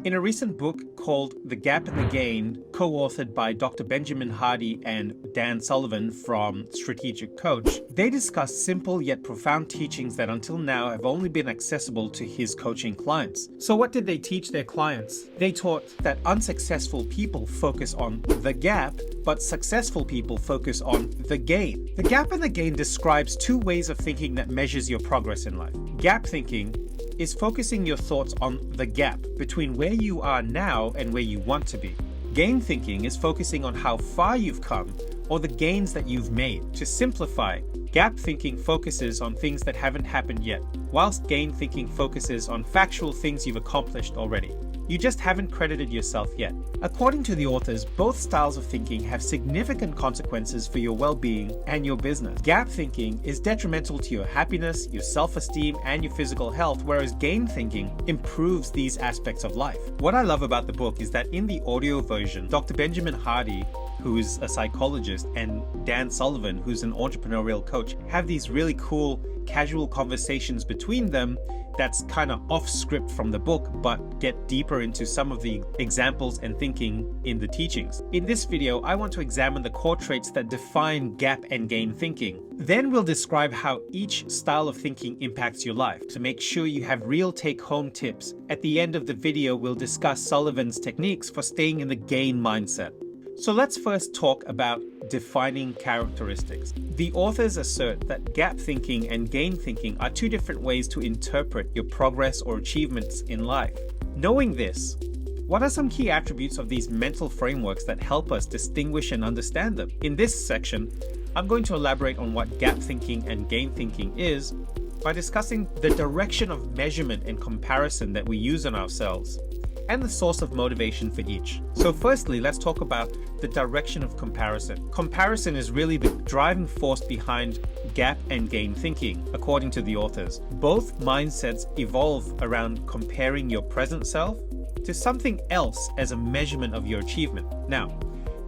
In a recent book called The Gap and the Gain, co-authored by Dr. Benjamin Hardy and Dan Sullivan from Strategic Coach, they discuss simple yet profound teachings that until now have only been accessible to his coaching clients. So what did they teach their clients? They taught that unsuccessful people focus on the gap, but successful people focus on the gain. The gap and the gain describes two ways of thinking that measures your progress in life. Gap thinking is focusing your thoughts on the gap between where you are now and where you want to be. Gain thinking is focusing on how far you've come or the gains that you've made. To simplify, gap thinking focuses on things that haven't happened yet, whilst gain thinking focuses on factual things you've accomplished already. You just haven't credited yourself yet. According to the authors, both styles of thinking have significant consequences for your well-being and your business. Gap thinking is detrimental to your happiness, your self-esteem, and your physical health, whereas gain thinking improves these aspects of life. What I love about the book is that in the audio version, Dr. Benjamin Hardy, who's a psychologist, and Dan Sullivan, who's an entrepreneurial coach, have these really cool casual conversations between them that's kind of off script from the book, but get deeper into some of the examples and thinking in the teachings. In this video, I want to examine the core traits that define gap and gain thinking. Then we'll describe how each style of thinking impacts your life to make sure you have real take-home tips. At the end of the video, we'll discuss Sullivan's techniques for staying in the gain mindset. So let's first talk about defining characteristics. The authors assert that gap thinking and gain thinking are two different ways to interpret your progress or achievements in life. Knowing this, what are some key attributes of these mental frameworks that help us distinguish and understand them? In this section, I'm going to elaborate on what gap thinking and gain thinking is by discussing the direction of measurement and comparison that we use on ourselves, and the source of motivation for each. So firstly, let's talk about the direction of comparison. Comparison is really the driving force behind gap and gain thinking, according to the authors. Both mindsets evolve around comparing your present self to something else as a measurement of your achievement. Now,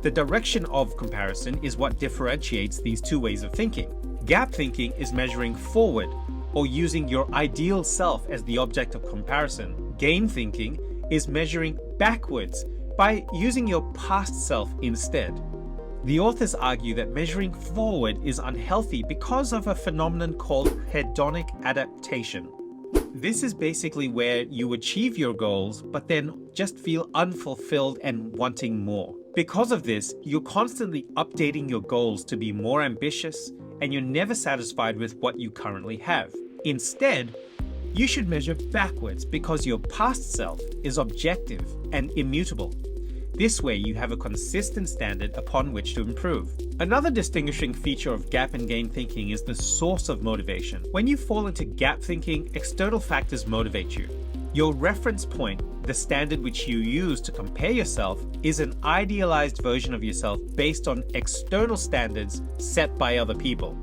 the direction of comparison is what differentiates these two ways of thinking. Gap thinking is measuring forward or using your ideal self as the object of comparison. Gain thinking is measuring backwards by using your past self instead. The authors argue that measuring forward is unhealthy because of a phenomenon called hedonic adaptation. This is basically where you achieve your goals, but then just feel unfulfilled and wanting more. Because of this, you're constantly updating your goals to be more ambitious, and you're never satisfied with what you currently have. Instead, you should measure backwards because your past self is objective and immutable. This way, you have a consistent standard upon which to improve. Another distinguishing feature of gap and gain thinking is the source of motivation. When you fall into gap thinking, external factors motivate you. Your reference point, the standard which you use to compare yourself, is an idealized version of yourself based on external standards set by other people.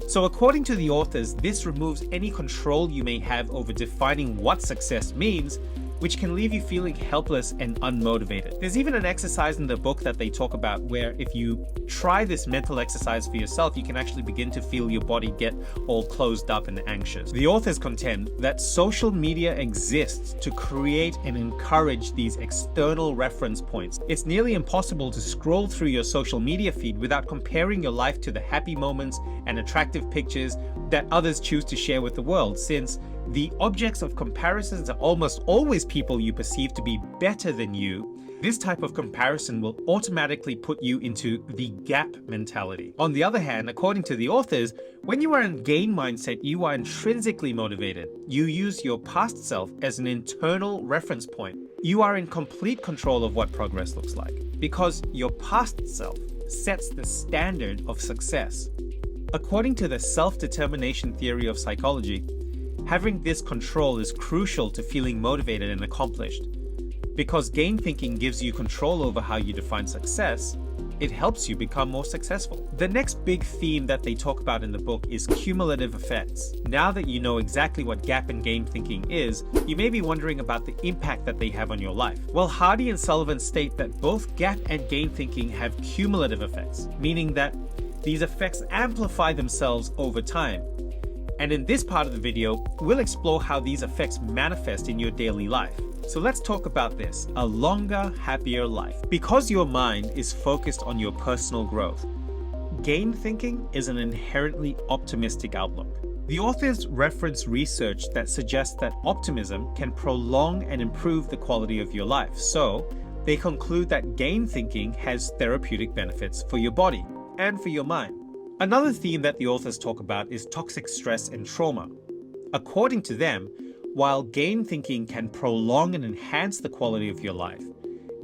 So according to the authors, this removes any control you may have over defining what success means, which can leave you feeling helpless and unmotivated. There's even an exercise in the book that they talk about where if you try this mental exercise for yourself, you can actually begin to feel your body get all closed up and anxious. The authors contend that social media exists to create and encourage these external reference points. It's nearly impossible to scroll through your social media feed without comparing your life to the happy moments and attractive pictures that others choose to share with the world, since the objects of comparisons are almost always people you perceive to be better than you. This type of comparison will automatically put you into the gap mentality. On the other hand, according to the authors, when you are in gain mindset, you are intrinsically motivated. You use your past self as an internal reference point. You are in complete control of what progress looks like because your past self sets the standard of success. According to the self-determination theory of psychology, having this control is crucial to feeling motivated and accomplished. Because gain thinking gives you control over how you define success, it helps you become more successful. The next big theme that they talk about in the book is cumulative effects. Now that you know exactly what gap and gain thinking is, you may be wondering about the impact that they have on your life. Well, Hardy and Sullivan state that both gap and gain thinking have cumulative effects, meaning that these effects amplify themselves over time. And in this part of the video, we'll explore how these effects manifest in your daily life. So let's talk about this, a longer, happier life. Because your mind is focused on your personal growth, gain thinking is an inherently optimistic outlook. The authors reference research that suggests that optimism can prolong and improve the quality of your life. So they conclude that gain thinking has therapeutic benefits for your body and for your mind. Another theme that the authors talk about is toxic stress and trauma. According to them, while gain thinking can prolong and enhance the quality of your life,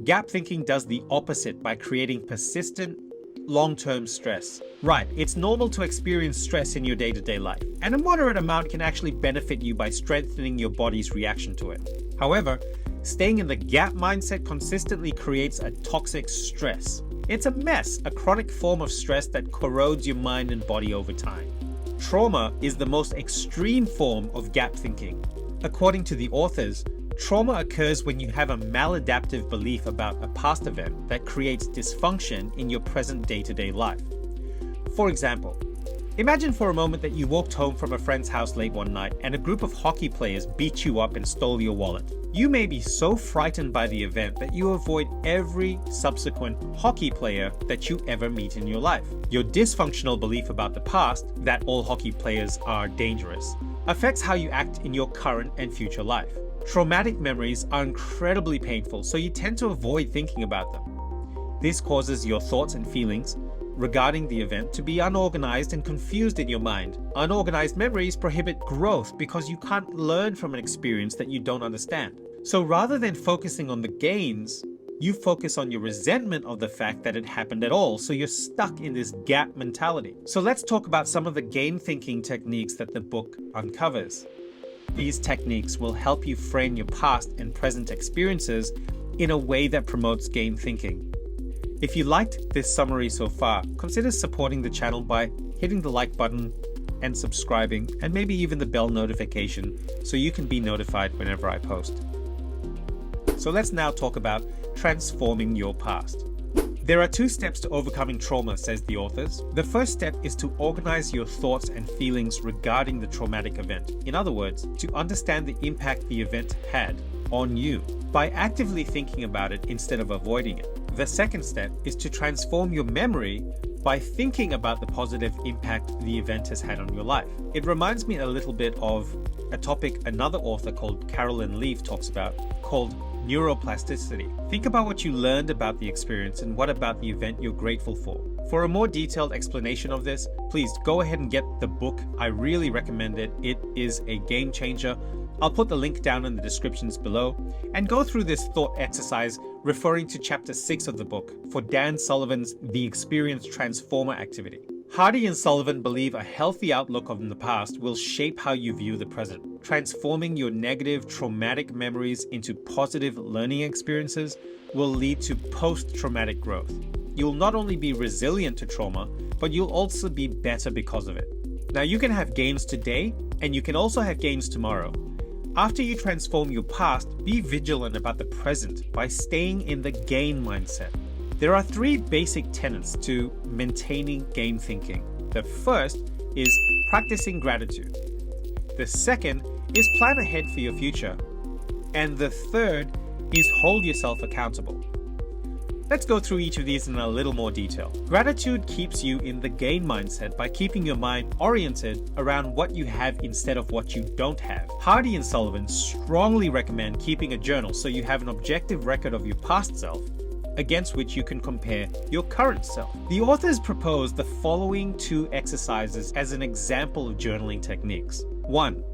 gap thinking does the opposite by creating persistent, long-term stress. Right, it's normal to experience stress in your day-to-day life, and a moderate amount can actually benefit you by strengthening your body's reaction to it. However, staying in the gap mindset consistently creates a toxic stress. It's a mess, a chronic form of stress that corrodes your mind and body over time. Trauma is the most extreme form of gap thinking. According to the authors, trauma occurs when you have a maladaptive belief about a past event that creates dysfunction in your present day-to-day life. For example, imagine for a moment that you walked home from a friend's house late one night and a group of hockey players beat you up and stole your wallet. You may be so frightened by the event that you avoid every subsequent hockey player that you ever meet in your life. Your dysfunctional belief about the past, that all hockey players are dangerous, affects how you act in your current and future life. Traumatic memories are incredibly painful, so you tend to avoid thinking about them. This causes your thoughts and feelings regarding the event to be unorganized and confused in your mind. Unorganized memories prohibit growth because you can't learn from an experience that you don't understand. So rather than focusing on the gains, you focus on your resentment of the fact that it happened at all, so you're stuck in this gap mentality. So let's talk about some of the gain thinking techniques that the book uncovers. These techniques will help you frame your past and present experiences in a way that promotes gain thinking. If you liked this summary so far, consider supporting the channel by hitting the like button and subscribing, and maybe even the bell notification so you can be notified whenever I post. So let's now talk about transforming your past. There are 2 steps to overcoming trauma, says the authors. The first step is to organize your thoughts and feelings regarding the traumatic event. In other words, to understand the impact the event had on you by actively thinking about it instead of avoiding it. The second step is to transform your memory by thinking about the positive impact the event has had on your life. It reminds me a little bit of a topic another author called Carolyn Leaf talks about, called neuroplasticity. Think about what you learned about the experience and what about the event you're grateful for. For a more detailed explanation of this, please go ahead and get the book. I really recommend it. It is a game changer. I'll put the link down in the descriptions below, and go through this thought exercise referring to chapter 6 of the book for Dan Sullivan's The Experience Transformer activity. Hardy and Sullivan believe a healthy outlook on the past will shape how you view the present. Transforming your negative, traumatic memories into positive learning experiences will lead to post-traumatic growth. You'll not only be resilient to trauma, but you'll also be better because of it. Now, you can have gains today, and you can also have gains tomorrow. After you transform your past, be vigilant about the present by staying in the gain mindset. There are 3 basic tenets to maintaining gain thinking. The first is practicing gratitude. The second is plan ahead for your future. And the third is hold yourself accountable. Let's go through each of these in a little more detail. Gratitude keeps you in the gain mindset by keeping your mind oriented around what you have instead of what you don't have. Hardy and Sullivan strongly recommend keeping a journal so you have an objective record of your past self against which you can compare your current self. The authors propose the following 2 exercises as an example of journaling techniques. 1.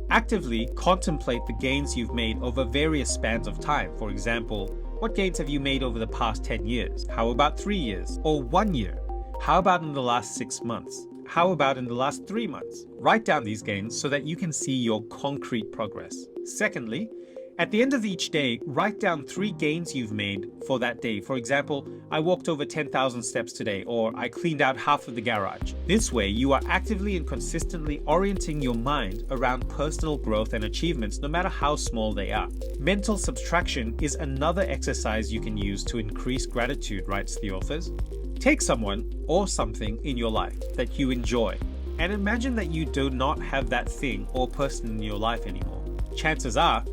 Actively contemplate the gains you've made over various spans of time. For example, what gains have you made over the past 10 years? How about 3 years? Or 1 year? How about in the last 6 months? How about in the last 3 months? Write down these gains so that you can see your concrete progress. Secondly, at the end of each day, write down 3 gains you've made for that day. For example, I walked over 10,000 steps today, or I cleaned out half of the garage. This way, you are actively and consistently orienting your mind around personal growth and achievements, no matter how small they are. Mental subtraction is another exercise you can use to increase gratitude, writes the authors. Take someone or something in your life that you enjoy, and imagine that you do not have that thing or person in your life anymore. Chances are,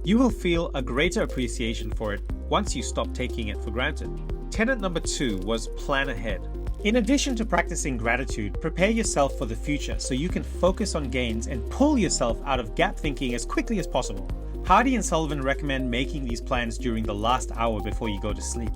You will feel a greater appreciation for it once you stop taking it for granted. Tenet number 2 was plan ahead. In addition to practicing gratitude, prepare yourself for the future so you can focus on gains and pull yourself out of gap thinking as quickly as possible. Hardy and Sullivan recommend making these plans during the last hour before you go to sleep.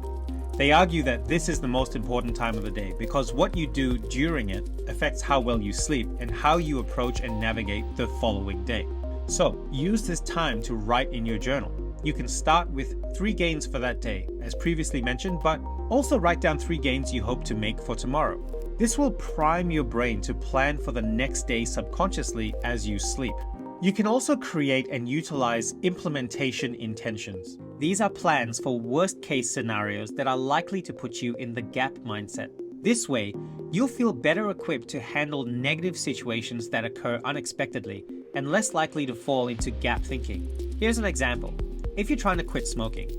They argue that this is the most important time of the day because what you do during it affects how well you sleep and how you approach and navigate the following day. So, use this time to write in your journal. You can start with 3 gains for that day, as previously mentioned, but also write down 3 gains you hope to make for tomorrow. This will prime your brain to plan for the next day subconsciously as you sleep. You can also create and utilize implementation intentions. These are plans for worst-case scenarios that are likely to put you in the gap mindset. This way, you'll feel better equipped to handle negative situations that occur unexpectedly and less likely to fall into gap thinking. Here's an example. If you're trying to quit smoking,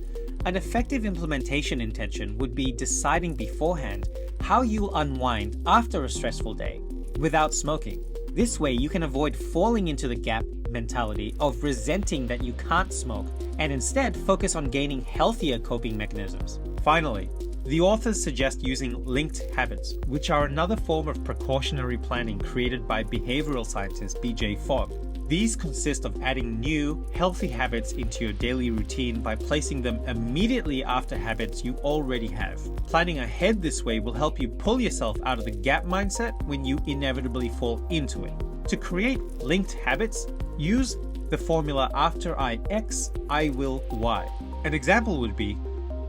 an effective implementation intention would be deciding beforehand how you'll unwind after a stressful day without smoking. This way, you can avoid falling into the gap mentality of resenting that you can't smoke and instead focus on gaining healthier coping mechanisms. Finally, the authors suggest using linked habits, which are another form of precautionary planning created by behavioral scientist B.J. Fogg. These consist of adding new, healthy habits into your daily routine by placing them immediately after habits you already have. Planning ahead this way will help you pull yourself out of the gap mindset when you inevitably fall into it. To create linked habits, use the formula after I X, I will Y. An example would be,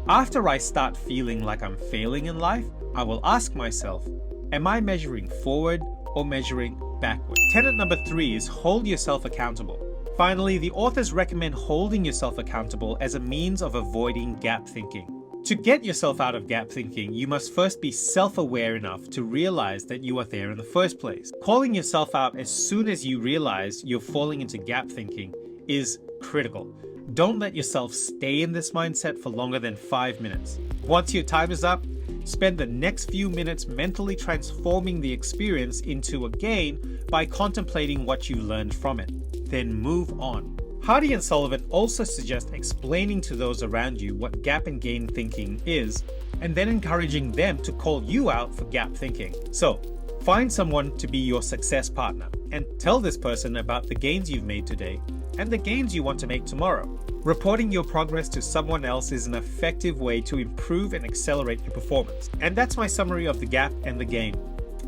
after I start feeling like I'm failing in life, I will ask myself, am I measuring forward or measuring backward? Tenet number 3 is hold yourself accountable. Finally, the authors recommend holding yourself accountable as a means of avoiding gap thinking. To get yourself out of gap thinking, you must first be self-aware enough to realize that you are there in the first place. Calling yourself out as soon as you realize you're falling into gap thinking is critical. Don't let yourself stay in this mindset for longer than 5 minutes. Once your time is up, spend the next few minutes mentally transforming the experience into a gain by contemplating what you learned from it. Then move on. Hardy and Sullivan also suggest explaining to those around you what gap and gain thinking is, and then encouraging them to call you out for gap thinking. So, find someone to be your success partner and tell this person about the gains you've made today and the gains you want to make tomorrow. Reporting your progress to someone else is an effective way to improve and accelerate your performance. And that's my summary of The Gap and the Gain.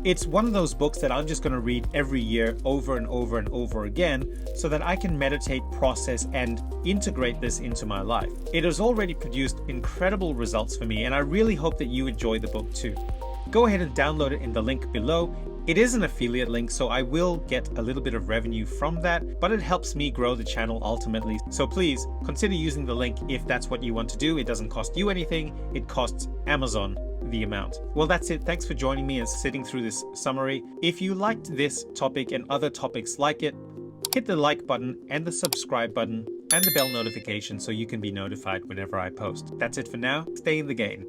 It's one of those books that I'm just going to read every year over and over and over again so that I can meditate, process, and integrate this into my life. It has already produced incredible results for me, and I really hope that you enjoy the book too. Go ahead and download it in the link below. It is an affiliate link, so I will get a little bit of revenue from that, but it helps me grow the channel ultimately. So please consider using the link if that's what you want to do. It doesn't cost you anything. It costs Amazon the amount. Well, that's it. Thanks for joining me and sitting through this summary. If you liked this topic and other topics like it, hit the like button and the subscribe button and the bell notification so you can be notified whenever I post. That's it for now. Stay in the game.